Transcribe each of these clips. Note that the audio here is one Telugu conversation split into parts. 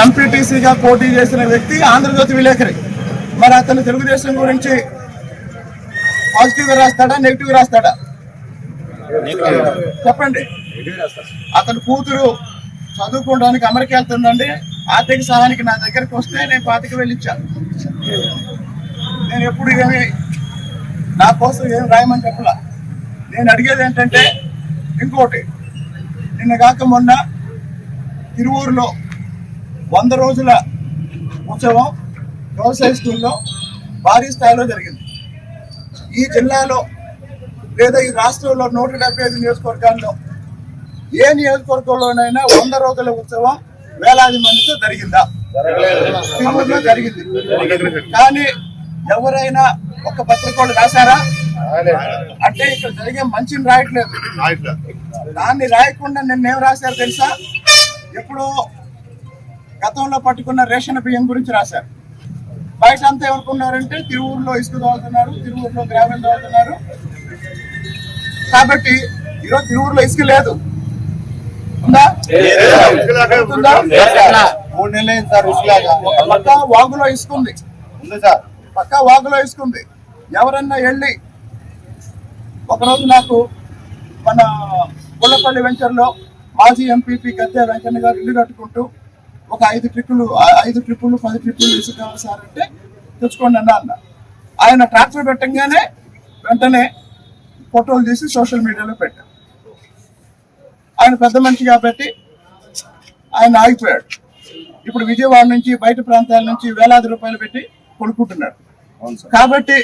ఎంపీటీసీగా పోటీ చేసిన వ్యక్తి ఆంధ్రజ్యోతి విలేకరి. మరి అతను తెలుగుదేశం గురించి పాజిటివ్ రాస్తాడా, నెగిటివ్ రాస్తాడా? చెప్పండి. అతని కూతురు చదువుకోవడానికి అమెరికా వెళ్తుందండి. ఆర్థిక సహాయానికి నా దగ్గరకు వస్తే నేను 25,000 ఇచ్చాను. నేను ఎప్పుడు ఏమి నా కోసం ఏం రాయమని చెప్పలా. నేను అడిగేది ఏంటంటే ఇంకోటి, నిన్న కాక మొన్న తిరువూరులో 100 రోజుల ఉత్సవం వ్యవసాయ స్కూల్లో భారీ స్థాయిలో జరిగింది. ఈ జిల్లాలో లేదా ఈ రాష్ట్రంలో 175 నియోజకవర్గాల్లో ఏ నియోజకవర్గంలోనైనా 100 రోజుల ఉత్సవం వేలాది మందితో జరిగిందా? తిరువూరులో జరిగింది. కానీ ఎవరైనా ఒక పత్రికలు రాశారా అంటే ఇక్కడ జరిగే మంచిని రాయట్లేదు. దాన్ని రాయకుండా నిన్నేం రాశారు తెలుసా? ఎప్పుడో గతంలో పట్టుకున్న రేషన్ బియ్యం గురించి రాశారు. బయట అంతా ఏమనుకున్నారంటే తిరువూరులో ఇసుక తోలుతున్నారు, తిరువూరులో గ్రావెల్ తోలుతున్నారు. కాబట్టి ఈరోజు తిరువూరులో ఇసుక లేదు. పక్కా వాగులో ఇసుకుంది, పక్కా వాగులో ఇసుకుంది. ఎవరన్నా వెళ్ళి ఒకరోజు నాకు మన గుల్లపల్లి వెంచర్లో మాజీ ఎంపీపీ గద్దె వెంకన్న గారు ఇల్లు కట్టుకుంటూ ఒక 5 ట్రిప్పులు 10 ట్రిప్పులు ఇసుక కావాలి సార్ అంటే తెచ్చుకోండి అన్న. ఆయన ట్రాక్టర్ పెట్టంగానే వెంటనే ఫోటోలు తీసి సోషల్ మీడియాలో పెట్టారు. ఆయన పెద్ద మనిషి కాబట్టి ఆయన ఆగిపోయాడు. ఇప్పుడు విజయవాడ నుంచి బయట ప్రాంతాల నుంచి వేలాది రూపాయలు పెట్టి కొనుక్కుంటున్నాడు. కాబట్టి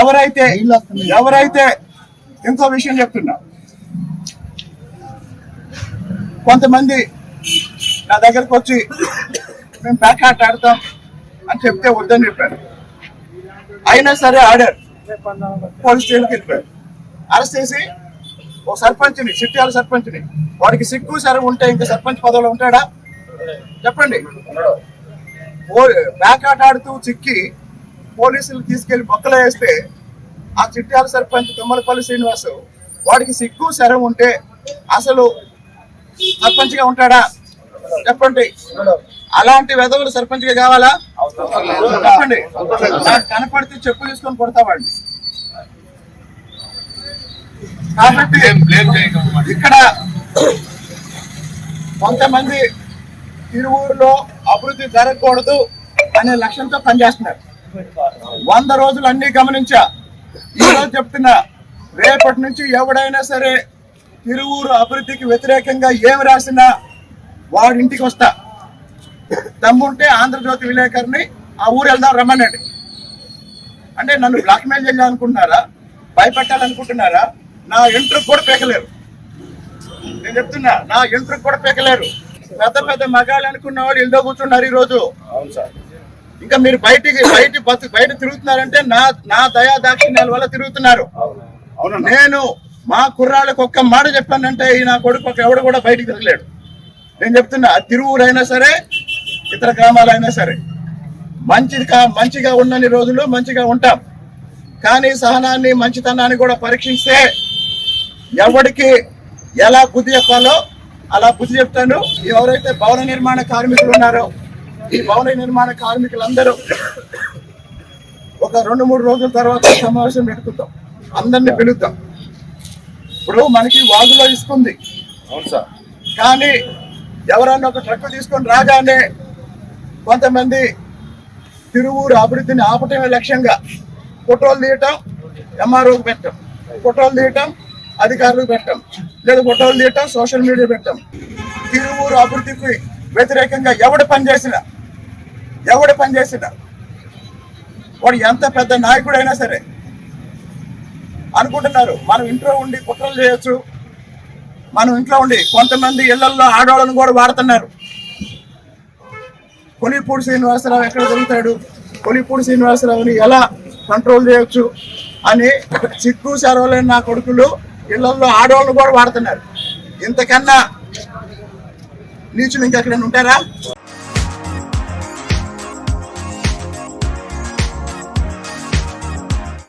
ఎవరైతే ఇంకో విషయం చెప్తున్నా, కొంతమంది నా దగ్గరకు వచ్చి మేము బ్యాక్ ఆట ఆడతాం అని చెప్తే వద్దని చెప్పారు. అయినా సరే ఆడారు. పోలీస్ స్టేషన్కి వెళ్ళిపోయారు. అరెస్ట్ చేసి ఓ సర్పంచ్ని, చిట్యాల సర్పంచ్ని, వాడికి సిగ్గు సరే ఉంటే ఇంకా సర్పంచ్ పదవిలో ఉంటాడా? చెప్పండి. బ్యాక్ ఆట ఆడుతూ చిక్కి పోలీసులు తీసుకెళ్లి బొక్కలో వేస్తే ఆ చిట్యాల సర్పంచ్ తుమ్మలపల్లి శ్రీనివాసు వాడికి సిగ్గు శరం ఉంటే అసలు సర్పంచ్ గా ఉంటాడా? చెప్పండి. అలాంటి వెధవులు సర్పంచ్ గా కావాలా? చెప్పండి. కనపడితే చెప్పు తీసుకొని కొడతావాడిని. కాబట్టి ఇక్కడ కొంతమంది తిరువూరులో అభివృద్ధి జరగకూడదు అనే లక్ష్యంతో పనిచేస్తున్నారు. 100 రోజులు అన్ని గమనించా. ఈరోజు చెప్తున్నా, రేపటి నుంచి ఎవడైనా సరే తిరువూరు అభివృద్ధికి వ్యతిరేకంగా ఏమి రాసినా వాడి ఇంటికి వస్తా. దమ్ముంటే ఆంధ్రజ్యోతి విలేకరిని ఆ ఊరు వెళ్దాం రమ్మనండి. అంటే నన్ను బ్లాక్మెయిల్ చేయాలనుకుంటున్నారా? భయపెట్టాలనుకుంటున్నారా? నా ఇంట్రెస్ట్ కూడా పీకలేరు. నేను చెప్తున్నా, నా ఇంట్రెస్ట్ కూడా పీకలేరు. పెద్ద పెద్ద మగాళ్ళు అనుకున్న వాళ్ళు ఇంట్లో కూర్చున్నారు ఈ రోజు. ఇంకా మీరు బయట తిరుగుతున్నారంటే నా దయా దాక్షిణ్యాల వల్ల తిరుగుతున్నారు. నేను మా కుర్రాళ్ళకి ఒక్క మాట చెప్పానంటే నా కొడుకు ఎవడు కూడా బయటికి తిరగలేడు. నేను చెప్తున్నా, తిరువూరు అయినా సరే ఇతర గ్రామాలైనా సరే మంచిగా ఉన్నన్ని రోజులు మంచిగా ఉంటాం. కానీ సహనాన్ని, మంచితనాన్ని కూడా పరీక్షిస్తే ఎవరికి ఎలా బుద్ధి చెప్పాలో అలా బుద్ధి చెప్తాను. ఎవరైతే భవన నిర్మాణ కార్మికులు ఉన్నారో ఈ భవన నిర్మాణ కార్మికులందరూ ఒక 2-3 రోజుల తర్వాత సమావేశం పెట్టుకుంటాం, అందరినీ పిలుద్దాం. ఇప్పుడు మనకి వాగులో ఇసుకుంది, కానీ ఎవరన్నా ఒక ట్రక్ తీసుకొని రాగానే కొంతమంది తిరువూరు అభివృద్ధిని ఆపటమే లక్ష్యంగా ఫోటోలు తీయటం, ఎంఆర్ఓకి పెట్టడం, ఫోటోలు తీయటం, అధికారులకు పెట్టడం, లేదా ఫోటోలు తీయటం, సోషల్ మీడియా పెట్టడం. తిరువూరు అభివృద్ధికి వ్యతిరేకంగా ఎవడు పనిచేసినా వాడు ఎంత పెద్ద నాయకుడైనా సరే అనుకుంటున్నారు మనం ఇంట్లో ఉండి కుట్రలు చేయొచ్చు. మనం ఇంట్లో ఉండి కొంతమంది ఇళ్లలో ఆడవాళ్ళను కూడా వాడుతున్నారు. కొలిపూడి శ్రీనివాసరావు ఎక్కడ దొరుకుతాడు, కొలిపూడి శ్రీనివాసరావుని ఎలా కంట్రోల్ చేయొచ్చు అని సిగ్గు సెరవలేని నా కొడుకులు ఇళ్లలో ఆడవాళ్ళను కూడా వాడుతున్నారు. ఇంతకన్నా నీచులు ఇంకెక్కడైనా ఉంటారా?